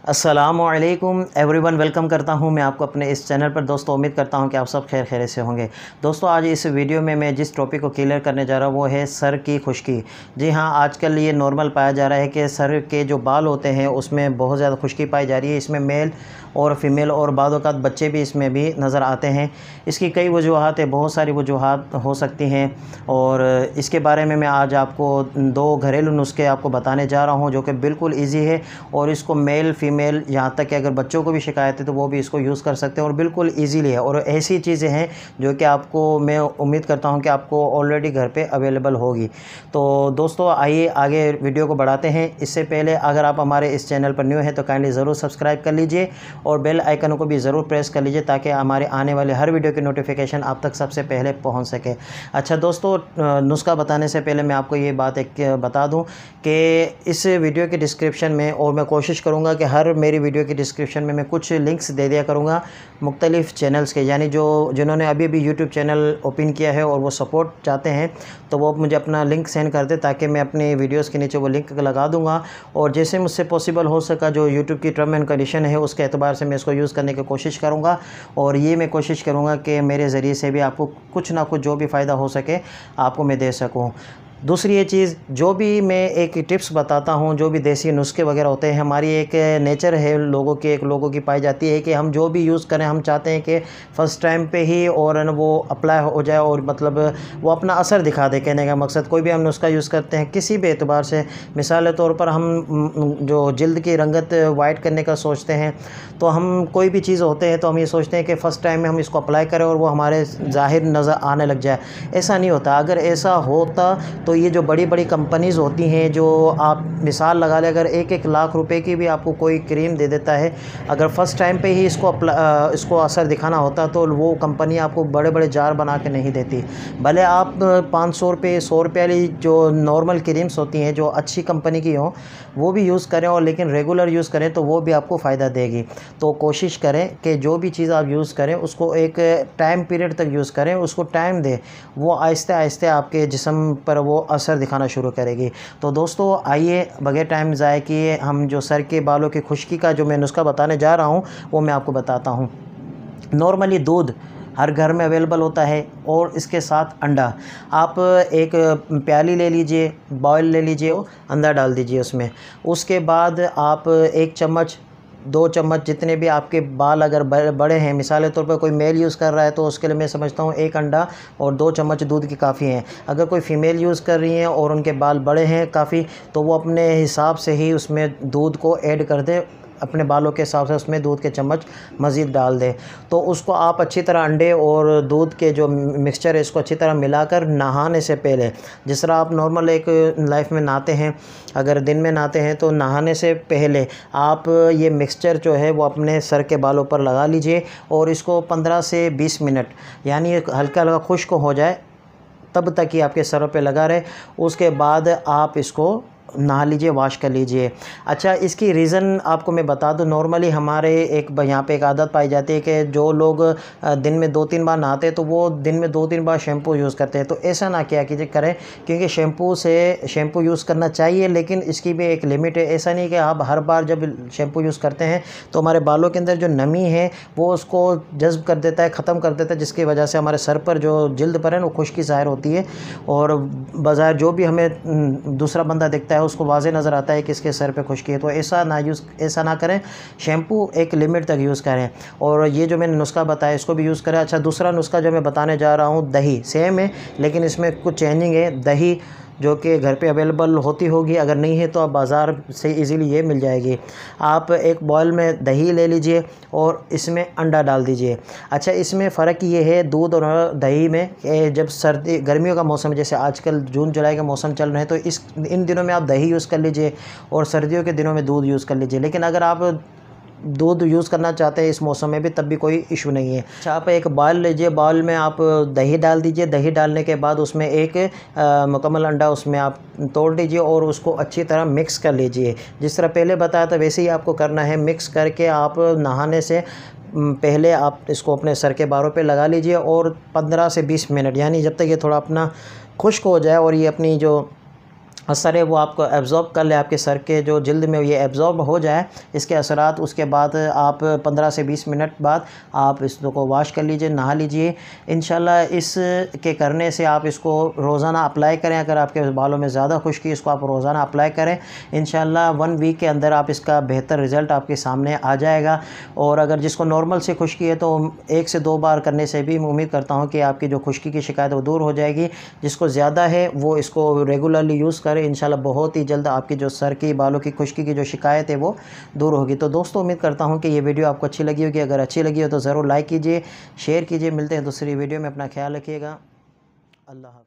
अस्सलामुअलैकुम everyone, welcome करता हूं मैं आपको अपने इस चैनल पर। दोस्तों, उम्मीद करता हूं कि आप सब खैर से होंगे। दोस्तों, आज इस वीडियो में मैं जिस टॉपिक को क्लियर करने जा रहा हूं वो है सर की खुश्की। जी हां, आजकल ये नॉर्मल पाया जा रहा है कि सर के जो बाल होते हैं उसमें बहुत ज़्यादा खुश्की पाई जा रही है। इसमें मेल और फीमेल और बाद औक़ात बच्चे भी इसमें भी नज़र आते हैं। इसकी कई वजूहात है, बहुत सारी वजूहात हो सकती हैं और इसके बारे में मैं आज आपको 2 घरेलू नुस्खे आपको बताने जा रहा हूं जो कि बिल्कुल ईजी है और इसको मेल फीमेल यहाँ तक कि अगर बच्चों को भी शिकायत है तो वो भी इसको यूज़ कर सकते हैं और बिल्कुल ईजीली है। और ऐसी चीज़ें हैं जो कि आपको, मैं उम्मीद करता हूँ कि आपको ऑलरेडी घर पे अवेलेबल होगी। तो दोस्तों, आइए आगे वीडियो को बढ़ाते हैं। इससे पहले अगर आप हमारे इस चैनल पर न्यू हैं तो काइंडली ज़रूर सब्सक्राइब कर लीजिए और बेल आइकन को भी ज़रूर प्रेस कर लीजिए ताकि हमारे आने वाले हर वीडियो की नोटिफिकेशन आप तक सबसे पहले पहुँच सके। अच्छा दोस्तों, नुस्खा बताने से पहले मैं आपको ये बात एक बता दूँ कि इस वीडियो के डिस्क्रिप्शन में, और मैं कोशिश करूँगा कि हर मेरी वीडियो के डिस्क्रिप्शन में मैं कुछ लिंक्स दे दिया करूँगा मुख्तलिफ़ चैनल्स के, यानी जिन्होंने अभी भी यूट्यूब चैनल ओपन किया है और वो सपोर्ट चाहते हैं तो वो मुझे अपना लिंक सेंड कर दे ताकि मैं अपने वीडियोस के नीचे वो लिंक लगा दूँगा। और जैसे मुझसे पॉसिबल हो सका, जो यूट्यूब की टर्म एंड कंडीशन है उसके एतबार से मैं इसको यूज़ करने की कोशिश करूँगा और ये मैं कोशिश करूँगा कि मेरे ज़रिए से भी आपको कुछ ना कुछ जो भी फ़ायदा हो सके आपको मैं दे सकूँ। दूसरी ये चीज़, जो भी मैं एक टिप्स बताता हूँ, जो भी देसी नुस्खे वगैरह होते हैं, हमारी एक नेचर है लोगों की पाई जाती है कि हम जो भी यूज़ करें हम चाहते हैं कि फ़र्स्ट टाइम पे ही और न वो अप्लाई हो जाए और मतलब वो अपना असर दिखा दे। कहने का मकसद, कोई भी हम नुस्खा यूज़ करते हैं किसी भी एतबार से, मिसाल के तौर पर हम जो जल्द की रंगत वाइट करने का सोचते हैं तो हम कोई भी चीज़ होते हैं तो हम ये सोचते हैं कि फ़र्स्ट टाइम में हम इसको अप्लाई करें और वो हमारे ज़ाहिर नज़र आने लग जाए। ऐसा नहीं होता। अगर ऐसा होता तो ये जो बड़ी बड़ी कंपनीज़ होती हैं, जो आप मिसाल लगा लें, अगर 1-1 लाख रुपए की भी आपको कोई क्रीम दे देता है, अगर फ़र्स्ट टाइम पे ही इसको असर दिखाना होता तो वो कंपनी आपको बड़े बड़े जार बना के नहीं देती। भले आप 500 रुपये 100 रुपये वाली जो नॉर्मल क्रीम्स होती हैं जो अच्छी कंपनी की हों वो भी यूज़ करें और लेकिन रेगुलर यूज़ करें तो वो भी आपको फ़ायदा देगी। तो कोशिश करें कि जो भी चीज़ आप यूज़ करें उसको एक टाइम पीरियड तक यूज़ करें, उसको टाइम दें, वो आहिस्ते आहिस्ते आपके जिस्म पर वो असर दिखाना शुरू करेगी। तो दोस्तों, आइए बगैर टाइम ज़ाया किए हम जो सर के बालों की खुश्की का जो मैं नुस्खा बताने जा रहा हूँ वो मैं आपको बताता हूँ। नॉर्मली दूध हर घर में अवेलेबल होता है और इसके साथ अंडा। आप एक प्याली ले लीजिए, बॉयल ले लीजिए, अंडा डाल दीजिए उसमें। उसके बाद आप 1 चम्मच 2 चम्मच, जितने भी आपके बाल अगर बड़े हैं, मिसाल के तौर पर कोई मेल यूज़ कर रहा है तो उसके लिए मैं समझता हूँ 1 अंडा और 2 चम्मच दूध की काफ़ी हैं। अगर कोई फ़ीमेल यूज़ कर रही हैं और उनके बाल बड़े हैं काफ़ी, तो वो अपने हिसाब से ही उसमें दूध को ऐड कर दे, अपने बालों के हिसाब से उसमें दूध के चम्मच मज़ीद डाल दें। तो उसको आप अच्छी तरह अंडे और दूध के जो मिक्सचर है इसको अच्छी तरह मिलाकर नहाने से पहले, जिस तरह आप नॉर्मल एक लाइफ में नहाते हैं, अगर दिन में नहाते हैं तो नहाने से पहले आप ये मिक्सचर जो है वो अपने सर के बालों पर लगा लीजिए और इसको 15 से 20 मिनट, यानी हल्का हल्का खुश्क हो जाए तब तक ही आपके सरों पे लगा रहे। उसके बाद आप इसको नहा लीजिए, वॉश कर लीजिए। अच्छा, इसकी रीज़न आपको मैं बता दूं, नॉर्मली हमारे यहाँ पे एक आदत पाई जाती है कि जो लोग दिन में 2-3 बार नहाते हैं तो वो दिन में 2-3 बार शैम्पू यूज़ करते हैं। तो ऐसा ना किया कीजिए करें, क्योंकि शैम्पू यूज़ करना चाहिए लेकिन इसकी भी एक लिमिट है। ऐसा नहीं कि आप हर बार जब शैम्पू यूज़ करते हैं तो हमारे बालों के अंदर जो नमी है वो उसको जज़्ब कर देता है, ख़त्म कर देता है, जिसकी वजह से हमारे सर पर जो जिल्द पर है वो खुश्की ज़ाहिर होती है और बाज़ार जो भी हमें दूसरा बंदा दिखता है उसको वाज़े नज़र आता है कि इसके सर पे खुश्की है। तो ऐसा ना करें, शैम्पू एक लिमिट तक यूज़ करें और ये जो मैंने नुस्खा बताया इसको भी यूज़ करें। अच्छा, दूसरा नुस्खा जो मैं बताने जा रहा हूँ, दही सेम है लेकिन इसमें कुछ चेंजिंग है। दही जो कि घर पे अवेलेबल होती होगी, अगर नहीं है तो आप बाज़ार से इजीली ये मिल जाएगी। आप एक बॉयल में दही ले लीजिए और इसमें अंडा डाल दीजिए। अच्छा, इसमें फ़र्क ये है दूध और दही में, जब सर्दी गर्मियों का मौसम, जैसे आजकल जून जुलाई का मौसम चल रहा है, तो इन दिनों में आप दही यूज़ कर लीजिए और सर्दियों के दिनों में दूध यूज़ कर लीजिए। लेकिन अगर आप दूध यूज़ करना चाहते हैं इस मौसम में भी तब भी कोई इशू नहीं है। अच्छा, आप एक बाउल लीजिए, बाउल में आप दही डाल दीजिए। दही डालने के बाद उसमें एक मुकम्मल अंडा उसमें आप तोड़ लीजिए और उसको अच्छी तरह मिक्स कर लीजिए। जिस तरह पहले बताया था वैसे ही आपको करना है। मिक्स करके आप नहाने से पहले आप इसको अपने सर के बालों पे लगा लीजिए और 15 से 20 मिनट, यानी जब तक ये थोड़ा अपना खुश्क हो जाए और ये अपनी जो असर है वो आपको एब्ज़ॉर्ब कर ले, आपके सर के जो जल्द में ये एब्ज़ॉर्ब हो जाए इसके असरात। उसके बाद आप 15 से 20 मिनट बाद आप इसको वॉश कर लीजिए, नहा लीजिए। इंशाल्लाह इस के करने से आप इसको रोज़ाना अप्लाई करें। अगर आपके बालों में ज़्यादा खुश्की इसको आप रोज़ाना अप्लाई करें, इंशाल्लाह 1 वीक के अंदर आप इसका बेहतर रिज़ल्ट आपके सामने आ जाएगा। और अगर जिसको नॉर्मल से खुश्की है तो 1 से 2 बार करने से भी मैं उम्मीद करता हूँ कि आपकी जो खुश्की की शिकायत है वो दूर हो जाएगी। जिसको ज़्यादा है वो इसको रेगुलरली यूज़ करें, इंशाल्लाह बहुत ही जल्द आपकी जो सर की बालों की खुश्की की जो शिकायत है वो दूर होगी। तो दोस्तों उम्मीद करता हूँ कि ये वीडियो आपको अच्छी लगी होगी। अगर अच्छी लगी हो तो ज़रूर लाइक कीजिए, शेयर कीजिए। मिलते हैं दूसरी वीडियो में, अपना ख्याल रखिएगा। अल्लाह हाफ़िज़।